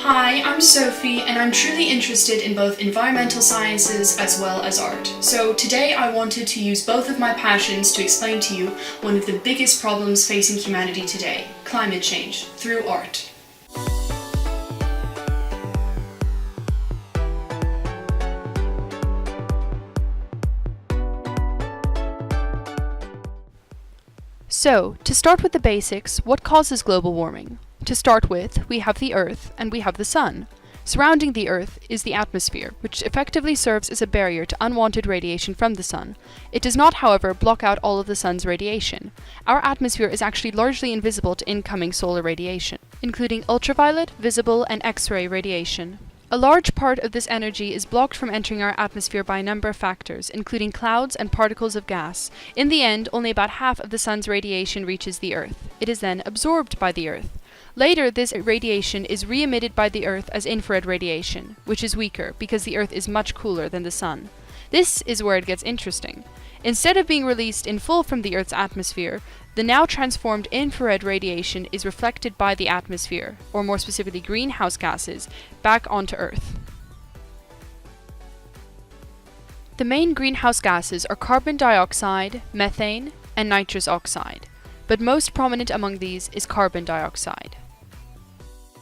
Hi, I'm Sophie, and I'm truly interested in both environmental sciences as well as art. So today I wanted to use both of my passions to explain to you one of the biggest problems facing humanity today, climate change, through art. So, to start with the basics, what causes global warming? To start with, we have the Earth and we have the Sun. Surrounding the Earth is the atmosphere, which effectively serves as a barrier to unwanted radiation from the Sun. It does not, however, block out all of the Sun's radiation. Our atmosphere is actually largely invisible to incoming solar radiation, including ultraviolet, visible, and X-ray radiation. A large part of this energy is blocked from entering our atmosphere by a number of factors, including clouds and particles of gas. In the end, only about half of the Sun's radiation reaches the Earth. It is then absorbed by the Earth. Later, this radiation is re-emitted by the Earth as infrared radiation, which is weaker because the Earth is much cooler than the Sun. This is where it gets interesting. Instead of being released in full from the Earth's atmosphere, the now transformed infrared radiation is reflected by the atmosphere, or more specifically greenhouse gases, back onto Earth. The main greenhouse gases are carbon dioxide, methane, and nitrous oxide, but most prominent among these is carbon dioxide.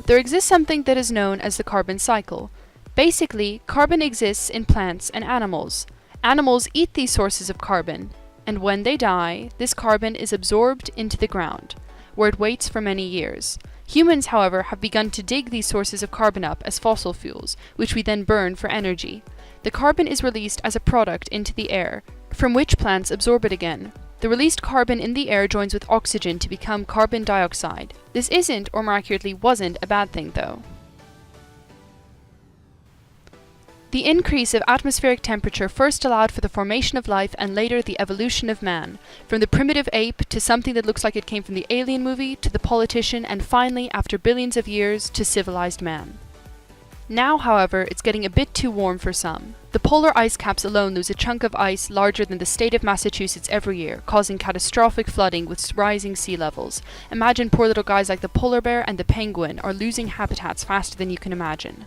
There exists something that is known as the carbon cycle. Basically, carbon exists in plants and animals. Animals eat these sources of carbon, and when they die, this carbon is absorbed into the ground, where it waits for many years. Humans, however, have begun to dig these sources of carbon up as fossil fuels, which we then burn for energy. The carbon is released as a product into the air, from which plants absorb it again. The released carbon in the air joins with oxygen to become carbon dioxide. This isn't, or more accurately wasn't, a bad thing though. The increase of atmospheric temperature first allowed for the formation of life and later the evolution of man, from the primitive ape to something that looks like it came from the Alien movie, to the politician, and finally, after billions of years, to civilized man. Now, however, it's getting a bit too warm for some. The polar ice caps alone lose a chunk of ice larger than the state of Massachusetts every year, causing catastrophic flooding with rising sea levels. Imagine poor little guys like the polar bear and the penguin are losing habitats faster than you can imagine.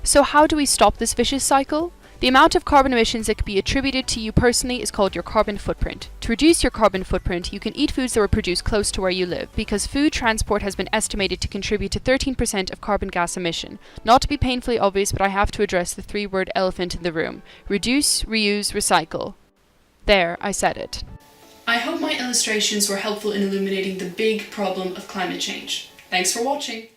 So how do we stop this vicious cycle? The amount of carbon emissions that could be attributed to you personally is called your carbon footprint. To reduce your carbon footprint, you can eat foods that were produced close to where you live, because food transport has been estimated to contribute to 13% of carbon gas emission. Not to be painfully obvious, but I have to address the three-word elephant in the room. Reduce, reuse, recycle. There, I said it. I hope my illustrations were helpful in illuminating the big problem of climate change. Thanks for watching!